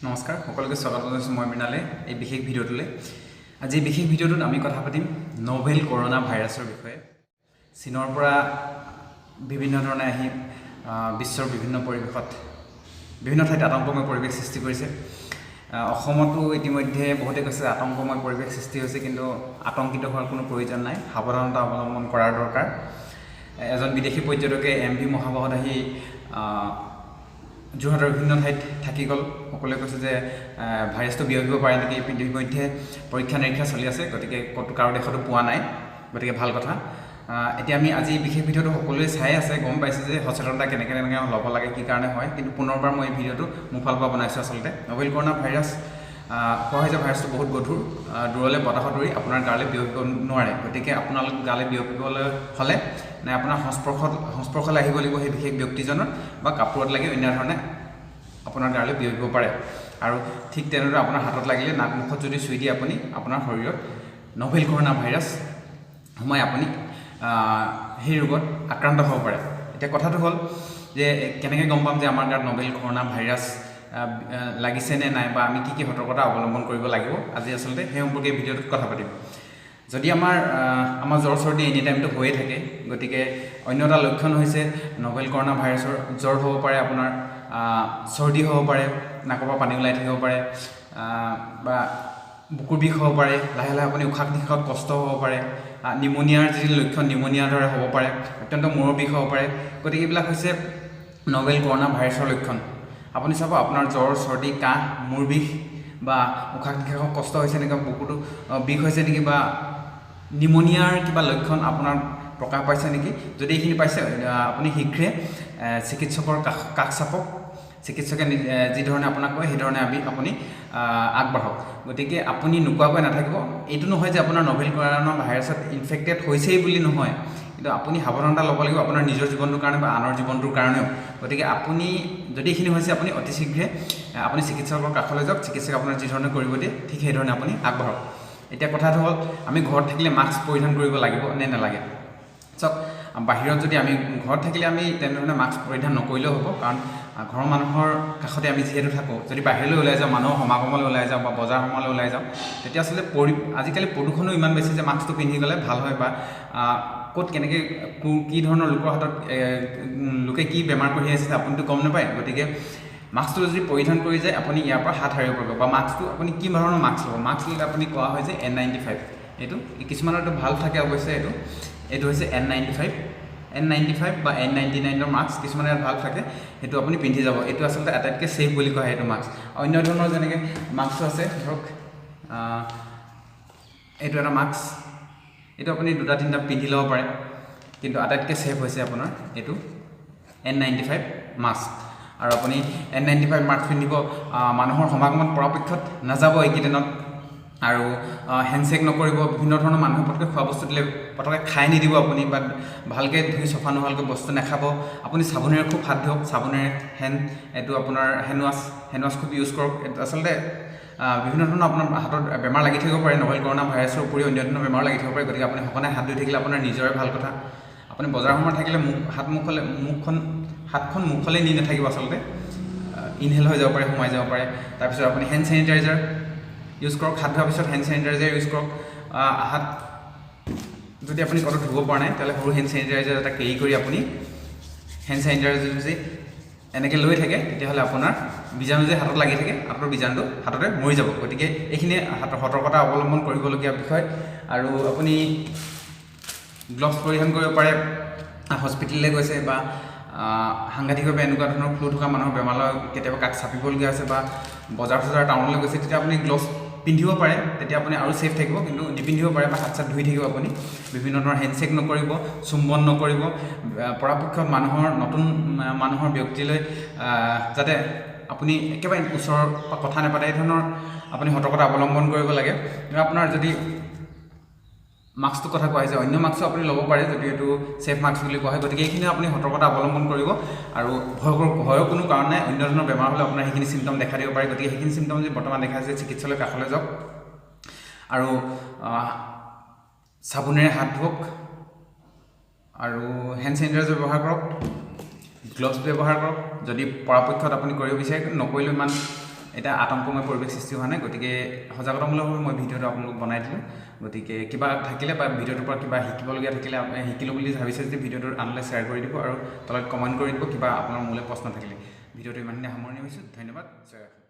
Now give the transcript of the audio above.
নমস্কাৰ সকলোকে স্বাগত জনাইছোঁ মই মৃণালে এই বিশেষ ভিডিঅ'টোলৈ। আজি এই বিশেষ ভিডিঅ'টোত আমি কথা পাতিম নভেল কৰোনা ভাইৰাছৰ বিষয়ে। চীনৰ পৰা বিভিন্ন ধৰণে আহি বিশ্বৰ বিভিন্ন পৰিৱেশত বিভিন্ন ঠাইত আতংকময় পৰিৱেশ সৃষ্টি কৰিছে। অসমতো ইতিমধ্যে বহুতে কৈছে আতংকময় পৰিৱেশ সৃষ্টি হৈছে, কিন্তু আতংকিত হোৱাৰ কোনো প্ৰয়োজন নাই, সাৱধানতা অৱলম্বন কৰাৰ দৰকাৰ। এজন বিদেশী পৰ্যটকে MV মহাবাহত আহি যোৰহাটৰ বিভিন্ন ঠাইত থাকি গ'ল। সকলোৱে কৈছে যে ভাইৰাছটো বিয়পিব পাৰে নেকি। ইতিমধ্যে পৰীক্ষা নিৰীক্ষা চলি আছে, গতিকে ক'তো কাৰো দেশতো পোৱা নাই, গতিকে ভাল কথা। এতিয়া আমি আজি বিশেষ ভিডিঅ'টো সকলোৱে চাই আছে, গম পাইছে যে সচেতনতা কেনেকৈ ল'ব লাগে, কি কাৰণে হয়। কিন্তু পুনৰবাৰ মই এই ভিডিঅ'টো মোৰ ফালৰ পৰা বনাইছোঁ। আচলতে নভেল কৰোনা ভাইৰাছ কোৱা হয় যে ভাইৰাছটো বহুত গধুৰ, দূৰলৈ বতাহত উৰি আপোনাৰ গালৈ বিয়পিব নোৱাৰে। গতিকে আপোনালোক গালৈ বিয়পিবলৈ হ'লে নে আপোনাৰ সংস্পৰ্শলৈ আহিব লাগিব সেই বিশেষ ব্যক্তিজনৰ, বা কাপোৰত লাগি অন্য ধৰণে আপোনাৰ গালৈ বিয়পিব পাৰে। আৰু ঠিক তেনেদৰে আপোনাৰ হাতত লাগিলে, নাক মুখত যদি চুই দিয়ে আপুনি, আপোনাৰ শৰীৰত নভেল কৰোনা ভাইৰাছ সোমাই আপুনি সেই ৰোগত আক্ৰান্ত হ'ব পাৰে। এতিয়া কথাটো হ'ল যে কেনেকৈ গম পাম যে আমাৰ গাত নভেল কৰোনা ভাইৰাছ লাগিছে নে নাই, বা আমি কি কি সতৰ্কতা অৱলম্বন কৰিব লাগিব, আজি আচলতে সেই সম্পৰ্কে ভিডিঅ'টোত কথা পাতিম। যদি আমাৰ জ্বৰ চৰ্দি এনি টাইমটো হৈয়ে থাকে, গতিকে অন্য এটা লক্ষণ হৈছে নভেল কৰোনা ভাইৰাছৰ জ্বৰ হ'ব পাৰে, আপোনাৰ চৰ্দি হ'ব পাৰে, নাকৰ পৰা পানী ওলাই থাকিব পাৰে, বা বুকুৰ বিষ হ'ব পাৰে, লাহে লাহে আপুনি উশাহ নিশাহত কষ্ট হ'ব পাৰে, নিমনিয়াৰ যি লক্ষণ নিমনিয়াৰ দৰে হ'ব পাৰে, অত্যন্ত মূৰৰ বিষ হ'ব পাৰে। গতিকে এইবিলাক হৈছে নভেল কৰোনা ভাইৰাছৰ লক্ষণ। আপুনি চাব আপোনাৰ জ্বৰ চৰ্দি কাহ মূৰ বিষ বা উশাহ নিশাহত কষ্ট হৈছে নেকি, বুকুটো বিষ হৈছে নেকি, বা নিমনিয়াৰ কিবা লক্ষণ আপোনাৰ প্ৰকাশ পাইছে নেকি। যদি এইখিনি পাইছে, আপুনি শীঘ্ৰে চিকিৎসকৰ কাষ চাপক। চিকিৎসকে যি ধৰণে আপোনাক কয় সেই ধৰণে আপুনি আগবাঢ়ক। গতিকে আপুনি নোকোৱাকৈ নাথাকিব। এইটো নহয় যে আপোনাৰ নভেল কৰোনা ভাইৰাছত ইনফেক্টেড হৈছেই বুলি নহয়, কিন্তু আপুনি সাৱধানতা ল'ব লাগিব আপোনাৰ নিজৰ জীৱনটোৰ কাৰণে বা আনৰ জীৱনটোৰ কাৰণেও। গতিকে আপুনি যদি এইখিনি হৈছে, আপুনি অতি শীঘ্ৰে আপুনি চিকিৎসকৰ কাষলৈ যাওক। চিকিৎসকে আপোনাৰ যি ধৰণে কৰিব দিয়ে ঠিক সেই ধৰণে আপুনি আগবাঢ়ক। এতিয়া কথাটো হ'ল, আমি ঘৰত থাকিলে মাস্ক পৰিধান কৰিব লাগিব নে নালাগে। চাওক, বাহিৰত যদি আমি ঘৰত থাকিলে আমি তেনেধৰণে মাস্ক পৰিধান নকৰিলেও হ'ব, কাৰণ ঘৰৰ মানুহৰ কাষতে আমি যিহেতু থাকোঁ। যদি বাহিৰলৈ ওলাই যাওঁ, মানুহৰ সমাগমলৈ ওলাই যাওঁ বা বজাৰ সমালৈ ওলাই যাওঁ, তেতিয়া আচলতে আজিকালি প্ৰদূষণো ইমান বেছি যে মাস্কটো পিন্ধি গ'লে ভাল হয়, বা ক'ত কেনেকৈ কি ধৰণৰ লোকৰ হাতত লোকে কি বেমাৰ কঢ়িয়াই আছে আপুনিতো গম নাপায়। গতিকে মাস্কটো যদি পৰিধান কৰি যায়, আপুনি ইয়াৰ পৰা হাত সাৰিব পাৰিব। বা মাস্কটো আপুনি কি ধৰণৰ মাস্ক ল'ব, মাস্ক ল'লে আপুনি কোৱা হয় যে N95। এইটো কিছুমানৰ এইটো ভাল থাকে অৱশ্যে, এইটো হৈছে N95 বা N99ৰ মাস্ক, কিছুমানে ভাল থাকে, সেইটো আপুনি পিন্ধি যাব। এইটো আচলতে আটাইতকৈ ছেফ বুলি কোৱা হয় এইটো মাস্ক। অন্য ধৰণৰ যেনেকৈ মাস্ক আছে, ধৰক এইটো এটা মাস্ক, এইটো আপুনি 2-3টা পিন্ধি ল'ব পাৰে, কিন্তু আটাইতকৈ ছেফ হৈছে আপোনাৰ এইটো N95 মাস্ক। আৰু আপুনি N95 মাস্ক পিন্ধিব, মানুহৰ সমাগমত পৰাপক্ষত নাযাব এইকেইদিনত, আৰু হেণ্ডশ্বেক নকৰিব। বিভিন্ন ধৰণৰ মানুহে পটকৈ খোৱা বস্তু দিলে পটকৈ খাই নিদিব আপুনি, বা ভালকৈ ধুই চফা নোহোৱালৈকে বস্তু নাখাব। আপুনি চাবোনেৰে খুব হাত ধুওক, চাবোনেৰে এইটো আপোনাৰ হেণ্ড ৱাছ খুব ইউজ কৰক। আচলতে বিভিন্ন ধৰণৰ আপোনাৰ হাতত বেমাৰ লাগি থাকিব পাৰে, নভেল কৰোনা ভাইৰাছৰ উপৰিও অন্য ধৰণৰ বেমাৰ লাগি থাকিব পাৰে। গতিকে আপুনি সঘনাই হাত ধুই থাকিলে আপোনাৰ নিজৰে ভাল কথা। আপুনি বজাৰ সময়ত থাকিলে হাতখন মুখলৈ নি নাথাকিব, আচলতে ইনহেল হৈ যাব পাৰে, সোমাই যাব পাৰে। তাৰপিছত আপুনি হেণ্ড চেনিটাইজাৰ ইউজ কৰক। হাত ধোৱাৰ পিছত হেণ্ড চেনিটাইজাৰ ইউজ কৰক। হাত যদি আপুনি ক'তো ধুব পৰা নাই, তেতিয়াহ'লে সৰু হেণ্ড চেনিটাইজাৰ এটা কেৰি কৰি আপুনি হেণ্ড চেনিটাইজাৰ যদি এনেকৈ লৈ থাকে, তেতিয়াহ'লে আপোনাৰ বীজাণু যে হাতত লাগি থাকে, হাতৰ বীজাণুটো হাততে মৰি যাব। গতিকে এইখিনি সতৰ্কতা অৱলম্বন কৰিবলগীয়া বিষয়। আৰু আপুনি গ্লভছ পৰিধান কৰিব পাৰে, হস্পিটেললৈ গৈছে বা সাংঘাতিকভাৱে এনেকুৱা ধৰণৰ ফ্লু থকা মানুহৰ বেমাৰলৈ কেতিয়াবা কাষ চাপিবলগীয়া হৈছে, বা বজাৰ টাউনলৈ গৈছে, তেতিয়া আপুনি গ্লভছ পিন্ধিব পাৰে, তেতিয়া আপুনি আৰু ছেফ থাকিব। কিন্তু নিপিন্ধিব পাৰে বা হাত চাত ধুই থাকিব আপুনি। বিভিন্ন ধৰণৰ হেণ্ডশ্বেক নকৰিব, চুম্বন নকৰিব। পৰাপক্ষত নতুন মানুহৰ ব্যক্তিলৈ যাতে আপুনি একেবাৰে ওচৰৰ পৰা কথা নাপাতে, এই ধৰণৰ আপুনি সতৰ্কতা অৱলম্বন কৰিব লাগে। আপোনাৰ যদি মাস্কটোৰ কথা কোৱা হৈছে, অন্য মাস্কো আপুনি ল'ব পাৰে যদি এইটো ছেফ মাস্ক বুলি কোৱা হয়। গতিকে এইখিনি আপুনি সতৰ্কতা অৱলম্বন কৰিব। আৰু ভয়ৰ কোনো কাৰণ নাই। অন্য ধৰণৰ বেমাৰ হ'লে আপোনাৰ সেইখিনি চিমটম দেখা দিব পাৰে। গতিকে সেইখিনি চিমটম যদি বৰ্তমান দেখা যায়, চিকিৎসালয়ৰ কাষলৈ যাওক আৰু চাবোনেৰে হাত ধুওক, আৰু হেণ্ড চেনিটাইজাৰ ব্যৱহাৰ কৰক, গ্লভছ ব্যৱহাৰ কৰক। যদি পৰাপক্ষত আপুনি কৰিব বিচাৰে, নকৰিলেও ইমান এটা আতংকময় পৰিৱেশ সৃষ্টি হোৱা নাই গতিকে সজাগতামূলকভাৱে মই ভিডিঅ'টো আপোনালোক বনাই দিলোঁ গতিকে কিবা থাকিলে বা ভিডিঅ'টোৰ পৰা কিবা শিকিবলগীয়া থাকিলে আপুনি শিকিলোঁ বুলি ভাবিছে যদি ভিডিঅ'টো আনলৈ শ্বেয়াৰ কৰি দিব আৰু তলত কমেণ্ট কৰি দিব কিবা আপোনাৰ মোলৈ প্ৰশ্ন থাকিলে ভিডিঅ'টো ইমানখিনি সামৰণি হৈছোঁ ধন্যবাদ জয়